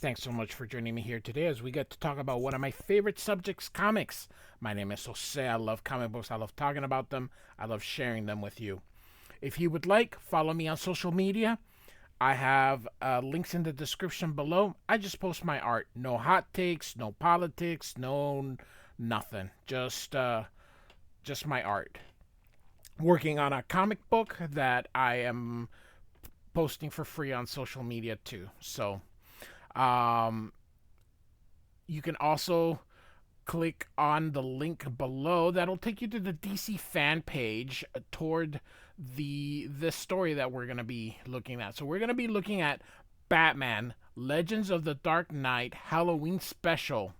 Thanks so much for joining me here today as we get to talk about one of my favorite subjects, comics. My name is Jose. I love comic books. I love talking about them. I love sharing them with you. If you would like, follow me on social media. I have links in the description below. I just post my art. No hot takes, no politics, no nothing. Just my art. Working on a comic book that I am posting for free on social media too. So um, you can also click on the link below. That'll take you to the DC fan page toward this story that we're going to be looking at. So we're going to be looking at Batman Legends of the Dark Knight Halloween special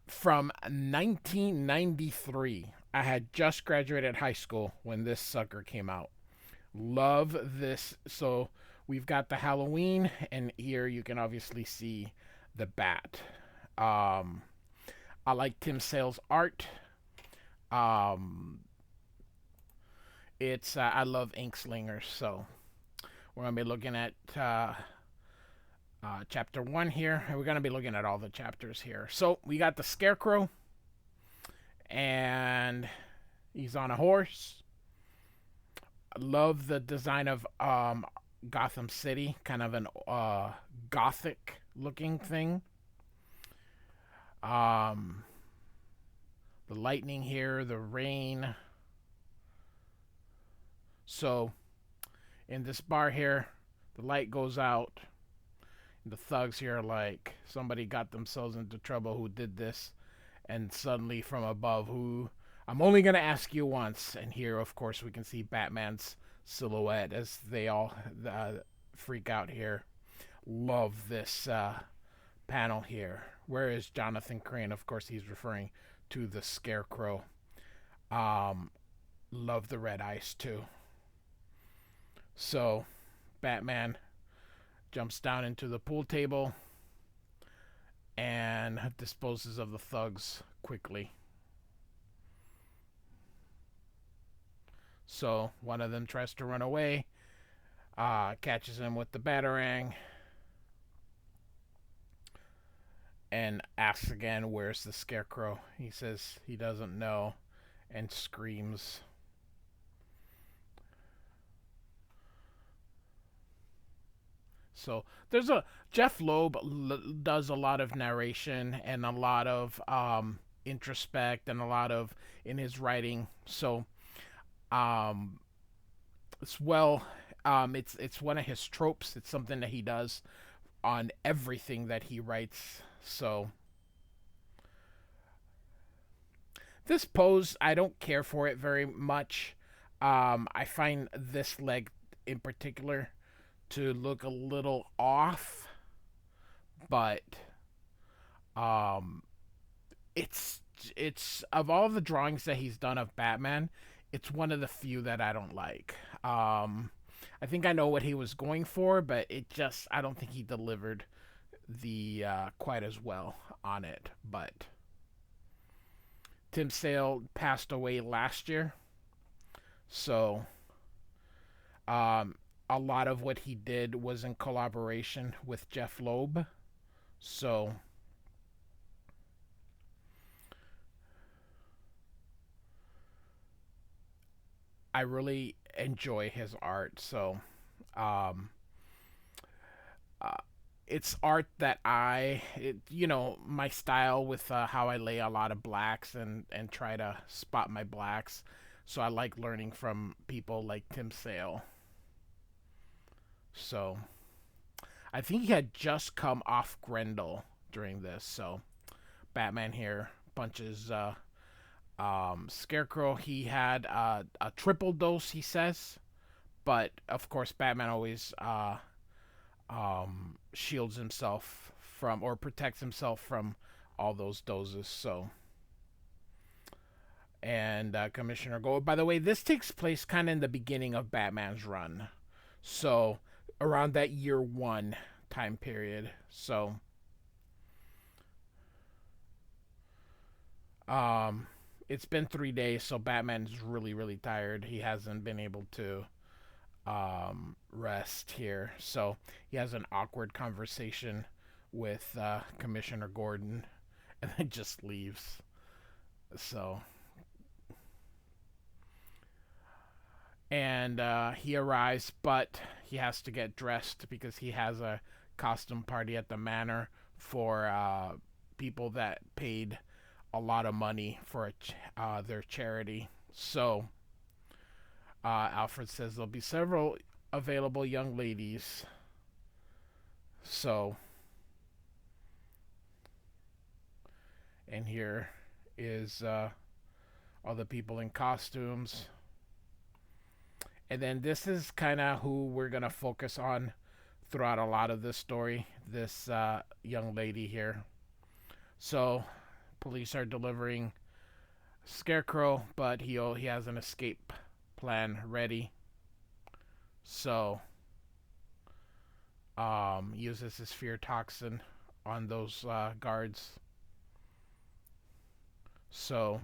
from 1993. I had just graduated high school when this sucker came out. Love this. So we've got the Halloween, and here you can obviously see the bat. Um, I like Tim Sale's art. Um, it's I love ink slingers, so we're gonna be looking at chapter one here, and we're gonna be looking at all the chapters here. So we got the Scarecrow, and he's on a horse. I love the design of Gotham City, kind of an gothic looking thing. Um, the lightning here, the rain. So in this bar here, the light goes out. The thugs here are like, somebody got themselves into trouble who did this. And suddenly from above, who, I'm only going to ask you once. And here, of course, we can see Batman's silhouette as they all freak out here. Love this panel here. Where is Jonathan Crane? Of course, he's referring to the Scarecrow. Love the red eyes, too. So, Batman jumps down into the pool table and disposes of the thugs quickly. So, one of them tries to run away, catches him with the batarang, and asks again, where's the Scarecrow? He says he doesn't know and screams. So there's a Jeph Loeb does a lot of narration and a lot of introspect and a lot of in his writing. So um, it's well, it's one of his tropes. It's something that he does on everything that he writes. So this pose, I don't care for it very much. I find this leg in particular to look a little off, but um, it's of all the drawings that he's done of Batman, it's one of the few that I don't like. I think I know what he was going for, but it just I don't think he delivered the quite as well on it. But Tim Sale passed away last year, so a lot of what he did was in collaboration with Jeph Loeb. So I really enjoy his art. So um, uh, it's art that my style with how I lay a lot of blacks and try to spot my blacks. So I like learning from people like Tim Sale. So I think he had just come off Grendel during this. So Batman here punches Scarecrow. He had a triple dose, he says, but of course Batman always shields himself from or protects himself from all those doses. So and Commissioner Gold. By the way, this takes place kind of in the beginning of Batman's run. So around that year one time period. So um it's been 3 days, so Batman's really, really tired. He hasn't been able to rest here. So he has an awkward conversation with Commissioner Gordon, and then just leaves. So, and he arrives, but he has to get dressed because he has a costume party at the manor for people that paid a lot of money for their charity. So Alfred says there'll be several available young ladies. So, and here is all the people in costumes. And then this is kind of who we're going to focus on throughout a lot of this story, this young lady here. So, police are delivering Scarecrow, but he has an escape plan ready. So, uses his fear toxin on those guards. So,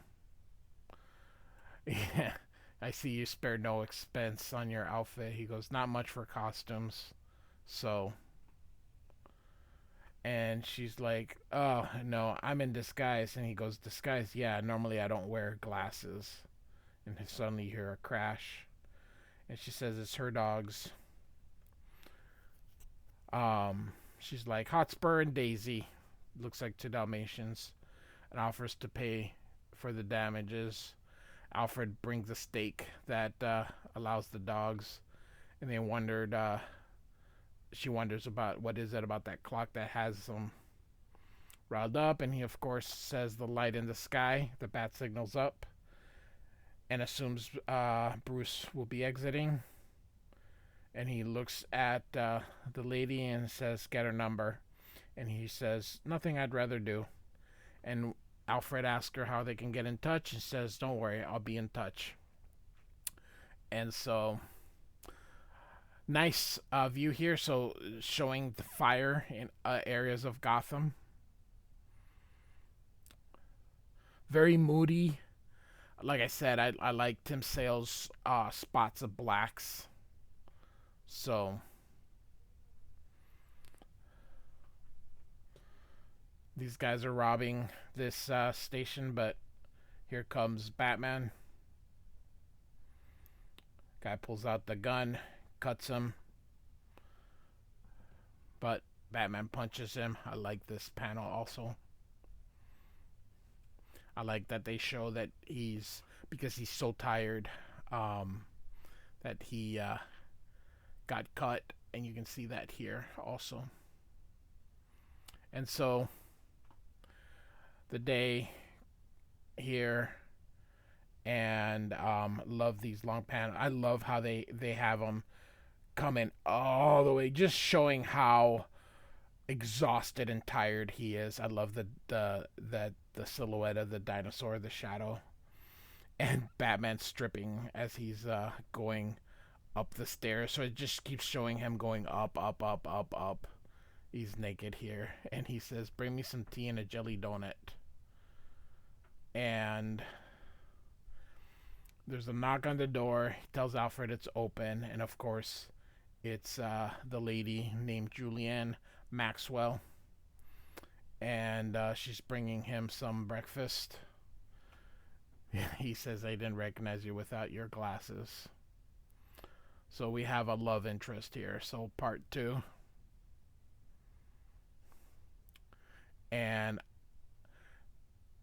yeah, I see you spared no expense on your outfit. He goes, not much for costumes. So, and she's like, oh, no, I'm in disguise. And he goes, disguise? Yeah, normally I don't wear glasses. And suddenly you hear a crash. And she says it's her dogs. She's like, Hotspur and Daisy. Looks like two Dalmatians. And offers to pay for the damages. Alfred brings a stake that allows the dogs. And they wondered, she wonders about what is it about that clock that has them riled up. And he, of course, says the light in the sky. The bat signals up. And assumes Bruce will be exiting. And he looks at the lady and says, get her number. And he says, nothing I'd rather do. And Alfred asks her how they can get in touch and says, don't worry, I'll be in touch. And so, nice view here. So, showing the fire in areas of Gotham. Very moody. Like I said, I like Tim Sale's spots of blacks. So, these guys are robbing this station, but here comes Batman. Guy pulls out the gun, cuts him, but Batman punches him. I like this panel also. I like that they show that because he's so tired, that he got cut, and you can see that here also. And so the day here, and love these long panels. I love how they have them coming all the way, just showing how exhausted and tired he is. I love the silhouette of the dinosaur, the shadow, and Batman stripping as he's going up the stairs. So it just keeps showing him going up, up, up, up, up. He's naked here, and he says, bring me some tea and a jelly donut. And there's a knock on the door. He tells Alfred it's open, and of course it's the lady named Julianne Maxwell, and she's bringing him some breakfast. He says, I didn't recognize you without your glasses. So we have a love interest here. So part 2. And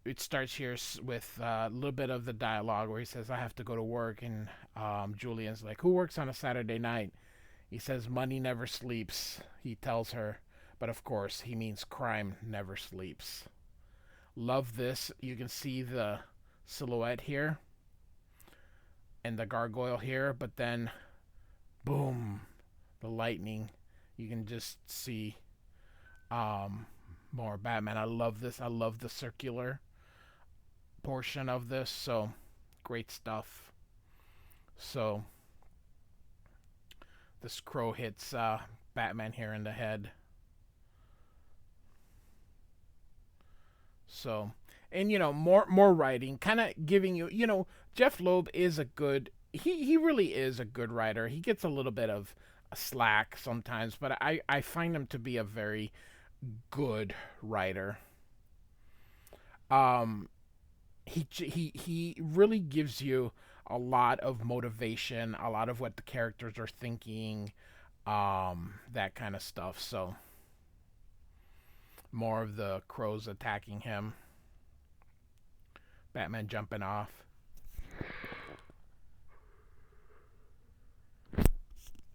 it starts here with a little bit of the dialogue where he says, I have to go to work. And Julian's like, who works on a Saturday night? He says, money never sleeps, he tells her. But of course, he means crime never sleeps. Love this. You can see the silhouette here and the gargoyle here, but then boom, the lightning. You can just see more Batman. I love this. I love the circular portion of this. So great stuff. So this crow hits Batman here in the head. So, and more writing, kind of giving you, Jeph Loeb is a good, he really is a good writer. He gets a little bit of a slack sometimes, but I find him to be a very good writer. Um, he really gives you a lot of motivation, a lot of what the characters are thinking, that kind of stuff. So more of the crows attacking him, Batman jumping off,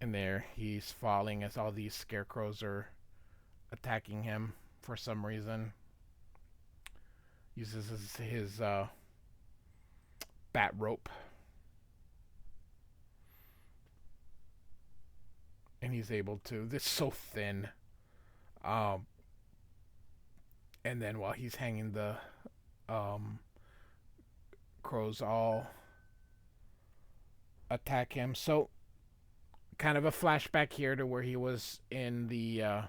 and there he's falling as all these scarecrows are attacking him for some reason. Uses his bat rope, and he's able to. This is so thin. Um, and then while he's hanging, the um, crows all attack him. So kind of a flashback here to where he was in the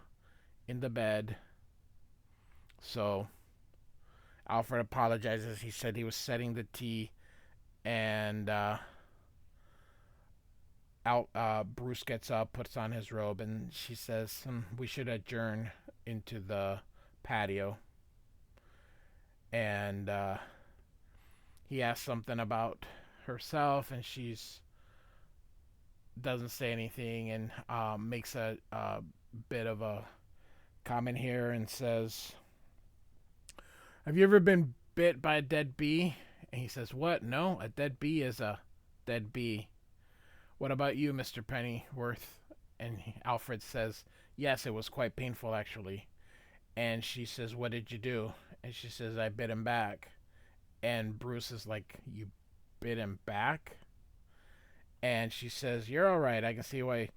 bed. So Alfred apologizes. He said he was setting the tea, and Bruce gets up, puts on his robe, and she says, "We should adjourn into the patio." And he asks something about herself, and she's doesn't say anything, and makes a bit of a comment here and says, "Have you ever been bit by a dead bee?" And he says, "What? No, a dead bee is a dead bee. What about you, Mr. Pennyworth?" And Alfred says, "Yes, it was quite painful, actually." And she says, "What did you do?" And she says, "I bit him back." And Bruce is like, "You bit him back?" And she says, "You're all right. I can see why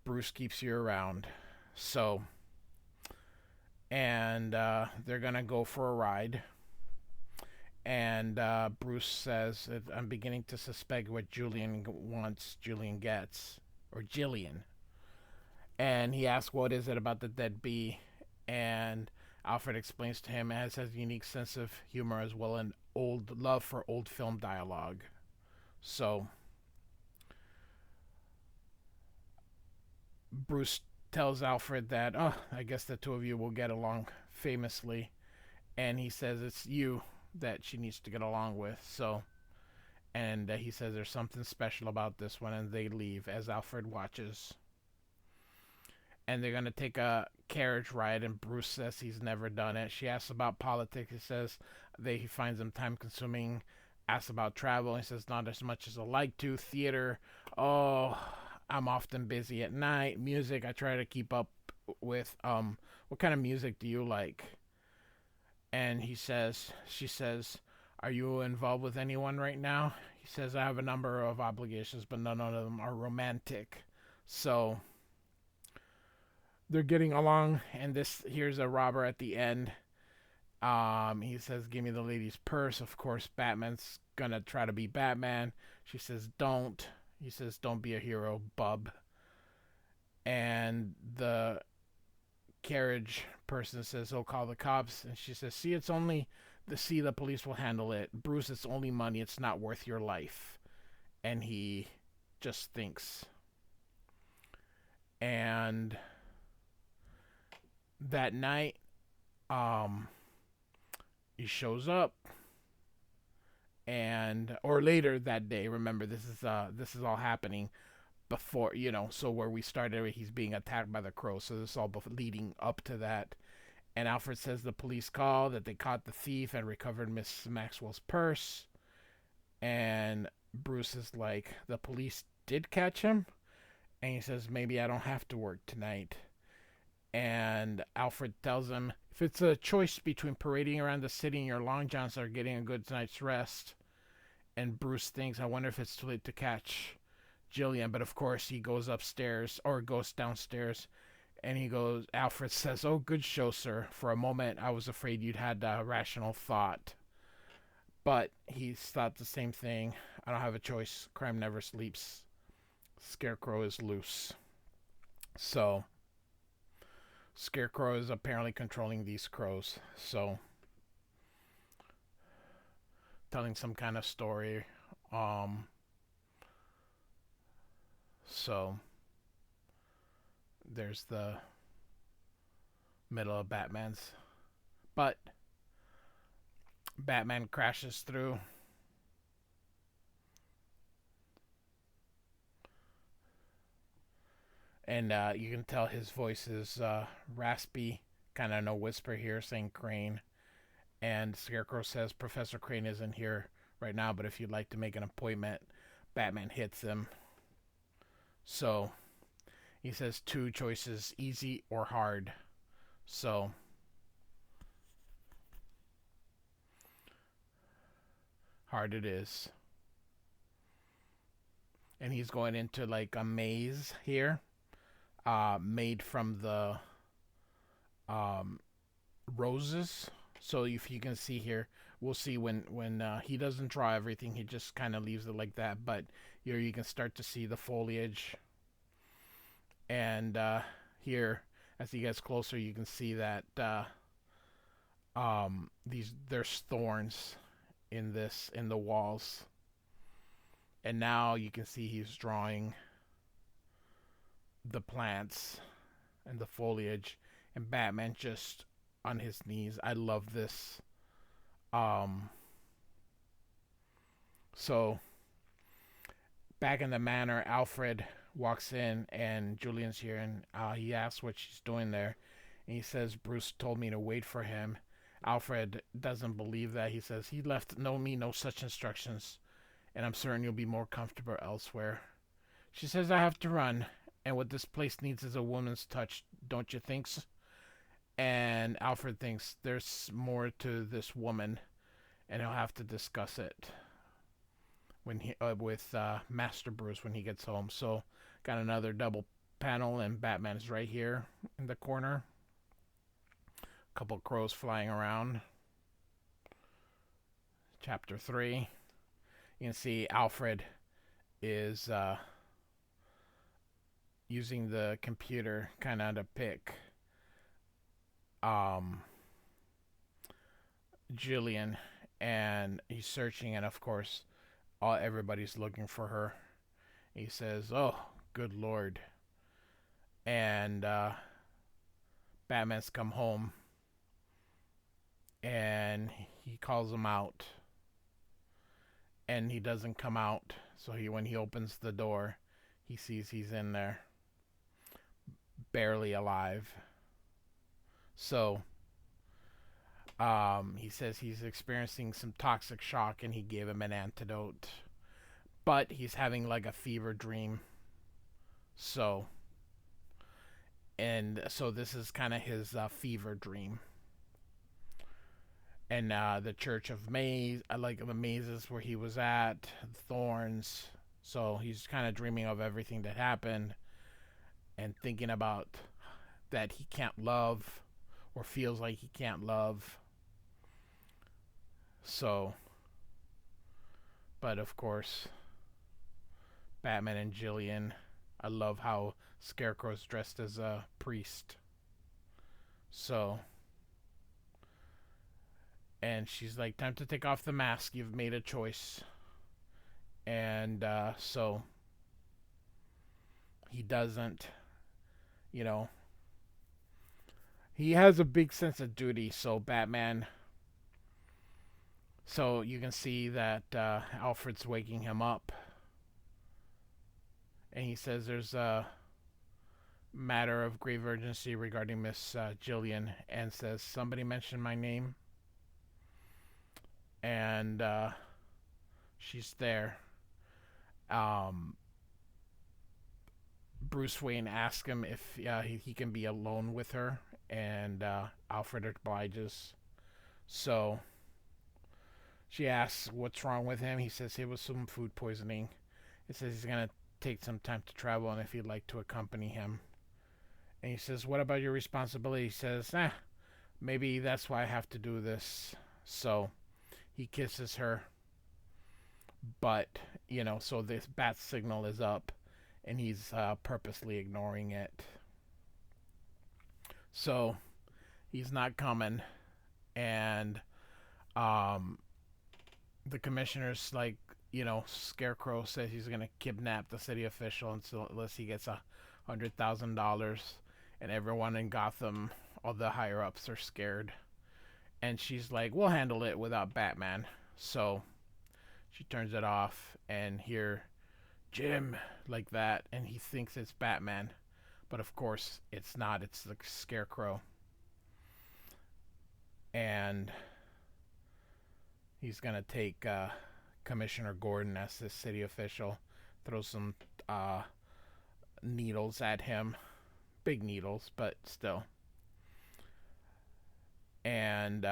Bruce keeps you around." So, and they're going to go for a ride. And Bruce says, "I'm beginning to suspect what Julian wants, Julian gets." Or Jillian. And he asks, "What is it about the dead bee?" And Alfred explains to him it has a unique sense of humor as well and old love for old film dialogue. So Bruce tells Alfred that, "Oh, I guess the two of you will get along famously." And he says it's you that she needs to get along with. So, and he says there's something special about this one, and they leave as Alfred watches. And they're gonna take a carriage ride, and Bruce says he's never done it. She asks about politics. He says he finds them time consuming. Asks about travel. He says not as much as I like to. Theater. Oh, I'm often busy at night. Music. I try to keep up with. What kind of music do you like? And she says, "Are you involved with anyone right now?" He says, "I have a number of obligations, but none of them are romantic." So they're getting along, and this here's a robber at the end. He says, "Give me the lady's purse." Of course, Batman's gonna try to be Batman. She says, "Don't." He says, "Don't be a hero, bub." And the carriage person says he'll call the cops, and she says, "See, it's only the police will handle it. Bruce, it's only money. It's not worth your life." And he just thinks. And that night, um, he shows up, and or later that day. Remember, this is all happening before, so where we started, he's being attacked by the crow. So this is all leading up to that. And Alfred says the police called that they caught the thief and recovered Miss Maxwell's purse. And Bruce is like, "The police did catch him?" And he says, "Maybe I don't have to work tonight." And Alfred tells him, "If it's a choice between parading around the city in your long johns or getting a good night's rest." And Bruce thinks, "I wonder if it's too late to catch Jillian." But of course, he goes upstairs or goes downstairs, and Alfred says, "Oh, good show, sir. For a moment, I was afraid you'd had a rational thought." But he's thought the same thing. "I don't have a choice. Crime never sleeps. Scarecrow is loose." So Scarecrow is apparently controlling these crows. So telling some kind of story. Um, so there's middle of Batman's. But Batman crashes through, and you can tell his voice is raspy, kind of no whisper here, saying Crane. And Scarecrow says Professor Crane isn't here right now, but if you'd like to make an appointment, Batman hits him. So he says two choices, easy or hard. So hard it is. And he's going into like a maze here, made from the um, roses. So if you can see here, we'll see when he doesn't draw everything, he just kind of leaves it like that. But here you can start to see the foliage, and here as he gets closer, you can see that there's thorns in the walls, and now you can see he's drawing the plants and the foliage, and Batman just on his knees. I love this. Um, so back in the manor, Alfred walks in, and Julian's here, and he asks what she's doing there, and he says Bruce told me to wait for him. Alfred doesn't believe that. He says he left no such instructions, and I'm certain you'll be more comfortable elsewhere. She says I have to run, and what this place needs is a woman's touch, don't you think? And Alfred thinks there's more to this woman, and he'll have to discuss it when he with Master Bruce when he gets home. So got another double panel, and Batman's right here in the corner. A couple crows flying around. Chapter 3. You can see Alfred is using the computer kind of to pick Jillian, and he's searching, and of course everybody's looking for her. He says, oh good lord. And Batman's come home, and he calls him out, and he doesn't come out. So when he opens the door, he sees he's in there, barely alive. So he says he's experiencing some toxic shock, and he gave him an antidote, but he's having like a fever dream. So this is kind of his fever dream. And the Church of Maze, I like the mazes where he was at, thorns. So he's kind of dreaming of everything that happened, and thinking about that he can't love, or feels like he can't love. So, but of course, Batman and Jillian, I love how Scarecrow's dressed as a priest. So, and she's like, time to take off the mask, you've made a choice. And so he doesn't, you know, he has a big sense of duty. So Batman, so you can see that Alfred's waking him up, and he says there's a matter of grave urgency regarding Miss Jillian, and says somebody mentioned my name, and she's there. Bruce Wayne asks him if he can be alone with her, and Alfred obliges. So she asks what's wrong with him. He says it was some food poisoning. He says he's going to take some time to travel, and if he'd like to accompany him. And he says, what about your responsibility? He says, maybe that's why I have to do this. So he kisses her, but so this bat signal is up, and he's purposely ignoring it. So he's not coming, and the commissioner's like, Scarecrow says he's gonna kidnap the city official unless he gets $100,000, and everyone in Gotham all the higher ups are scared. And she's like, we'll handle it without Batman. So she turns it off and hear Jim like that, and he thinks it's Batman. But of course, it's not. It's the Scarecrow. And he's going to take Commissioner Gordon as the city official, throw some needles at him. Big needles, but still. And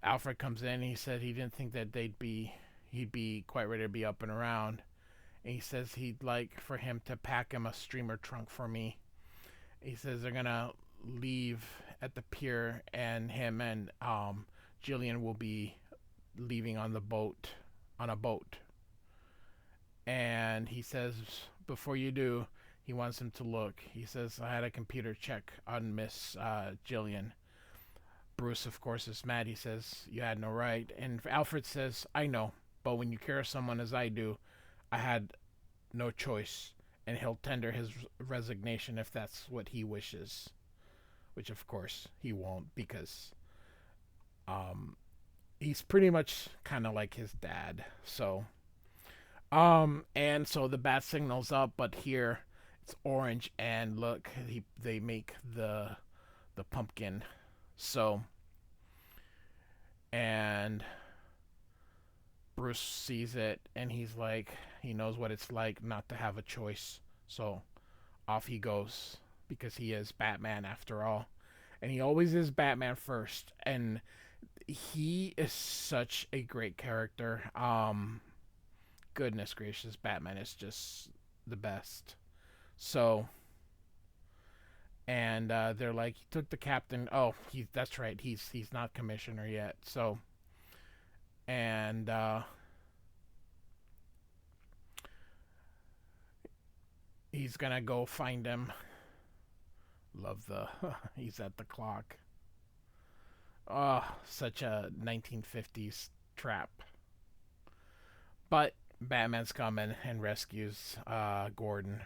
Alfred comes in. He said he didn't think that he'd be quite ready to be up and around. And he says he'd like for him to pack him a streamer trunk for me. He says they're gonna leave at the pier, and him and Jillian will be leaving on a boat. And he says before you do, he wants him to look. He says, I had a computer check on Miss Jillian. Bruce, of course, is mad. He says, you had no right. And Alfred says, I know, but when you care someone as I do, I had no choice. And he'll tender his resignation if that's what he wishes. Which, of course, he won't, because he's pretty much kind of like his dad. So, and so the bat signal's up, but here it's orange, and look, they make the pumpkin. So, and Bruce sees it, and he's like, he knows what it's like not to have a choice. So off he goes, because he is Batman after all. And he always is Batman first. And he is such a great character. Goodness gracious, Batman is just the best. So, and they're like, he took the captain. Oh, that's right. He's not commissioner yet. So, and he's gonna go find him. Love the he's at the clock. Oh, such a 1950s trap. But Batman's coming and rescues Gordon.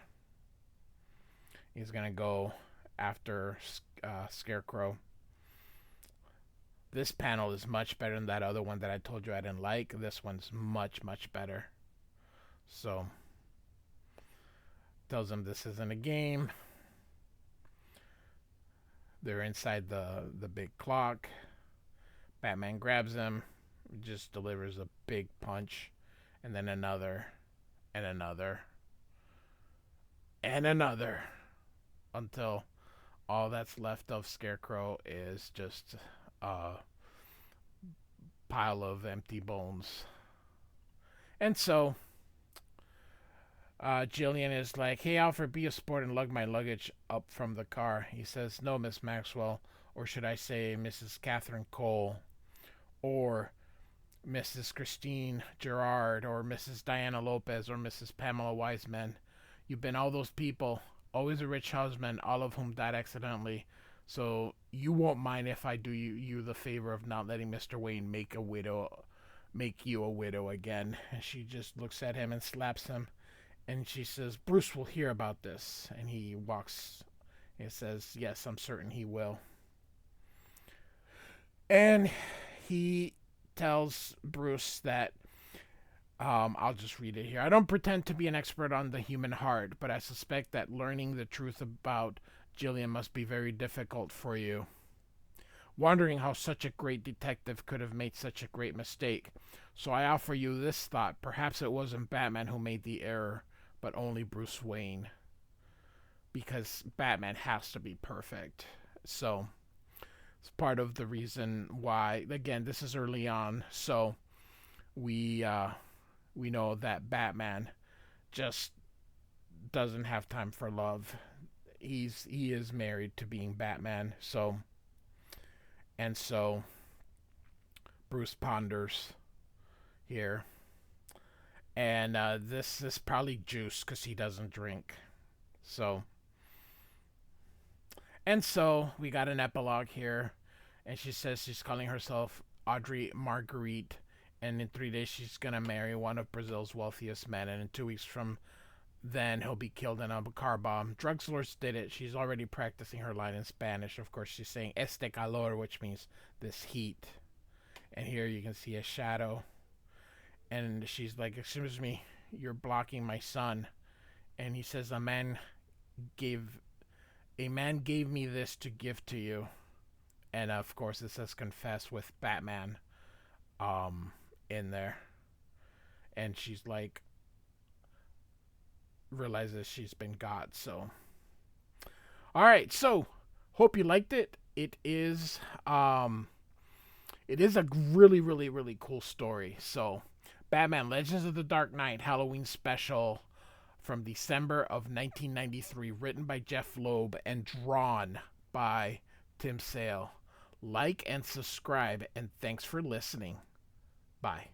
He's gonna go after Scarecrow. This panel is much better than that other one that I told you I didn't like. This one's much, much better. So, tells him this isn't a game. They're inside the big clock. Batman grabs him, just delivers a big punch, and then another, and another, and another, until all that's left of Scarecrow is just a pile of empty bones. And so Jillian is like, hey, Alfred, be a sport and lug my luggage up from the car. He says, no, Miss Maxwell, or should I say Mrs. Catherine Cole, or Mrs. Christine Gerard, or Mrs. Diana Lopez, or Mrs. Pamela Wiseman. You've been all those people, always a rich husband, all of whom died accidentally. So you won't mind if I do you the favor of not letting Mr. Wayne make you a widow again. And she just looks at him and slaps him. And she says, Bruce will hear about this. And he walks and says, yes, I'm certain he will. And he tells Bruce that, I'll just read it here. I don't pretend to be an expert on the human heart, but I suspect that learning the truth about Jillian must be very difficult for you. Wondering how such a great detective could have made such a great mistake. So I offer you this thought. Perhaps it wasn't Batman who made the error, but only Bruce Wayne. Because Batman has to be perfect. So it's part of the reason why, again, this is early on, so we know that Batman just doesn't have time for love. He is married to being Batman, so Bruce ponders here. And this is probably juice because he doesn't drink. So we got an epilogue here, and she says she's calling herself Audrey Marguerite, and in 3 days she's gonna marry one of Brazil's wealthiest men, and in 2 weeks from then he'll be killed in a car bomb. Drugslords did it. She's already practicing her line in Spanish. Of course, she's saying este calor, which means this heat. And here you can see a shadow. And she's like, excuse me, you're blocking my son. And he says, a man gave me this to give to you. And of course, it says confess with Batman in there. And she's like, realizes she's been got. So, all right. So, hope you liked it. It is a really, really, really cool story. So, Batman Legends of the Dark Knight Halloween special from December of 1993, written by Jeph Loeb and drawn by Tim Sale. Like and subscribe, and thanks for listening. Bye.